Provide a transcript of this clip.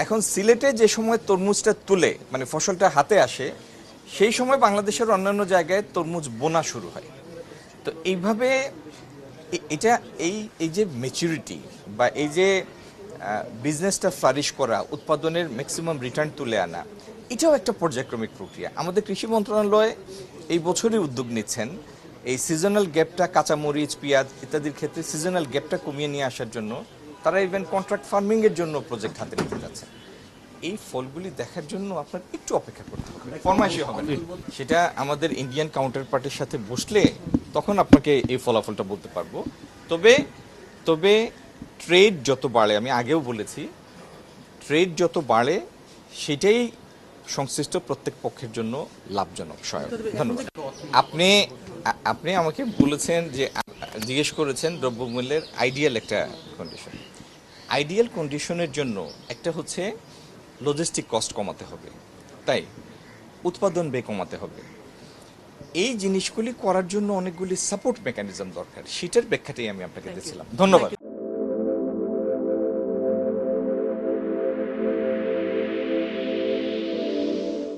এখন সিলেটে যে সময় তরমুজটা তুলে মানে ফসলটা হাতে আসে সেই সময় বাংলাদেশের অন্যান্য জায়গায় তরমুজ বোনা শুরু হয়। তো এইভাবে এটা এই এই যে ম্যাচুরিটি বা এই যে বিজনেসটা ফ্লারিশ করা, উৎপাদনের ম্যাক্সিমাম রিটার্ন তুলে আনা, এটাও একটা পর্যায়ক্রমিক প্রক্রিয়া। আমাদের কৃষি মন্ত্রণালয় এই বছরই উদ্যোগ নিচ্ছেন এই সিজনাল গ্যাপটা, কাঁচামরিচ, পেঁয়াজ ইত্যাদির ক্ষেত্রে সিজনাল গ্যাপটা কমিয়ে নিয়ে আসার জন্য তারা ইভেন কন্ট্রাক্ট ফার্মিংয়ের জন্য প্রজেক্ট হাতে নিতে যাচ্ছে। এই ফলগুলি দেখার জন্য আপনার একটু অপেক্ষা করতে হবে, ফরমাইশি হবে না। সেটা আমাদের ইন্ডিয়ান কাউন্টার পার্টির সাথে বসলে তখন আপনাকে এই ফলাফলটা বলতে পারবো। তবে তবে ট্রেড যত বাড়ে, আমি আগেও বলেছি, ট্রেড যত বাড়ে সেটাই সংশ্লিষ্ট প্রত্যেক পক্ষের জন্য লাভজনক সহায়ক। ধন্যবাদ। আপনি আপনি আমাকে বলেছেন যে জিজ্ঞেস করেছেন দ্রব্যমূল্যের আইডিয়াল একটা কন্ডিশন। আইডিয়াল কন্ডিশনের জন্য একটা হচ্ছে লজিস্টিক কস্ট কমাতে হবে, তাই উৎপাদন ব্যয় কমাতে হবে। এই জিনিসগুলি করার জন্য অনেকগুলি সাপোর্ট মেকানিজম দরকার, সেটার ব্যাখ্যাটাই আমি আপনাকে দিয়েছিলাম। ধন্যবাদ।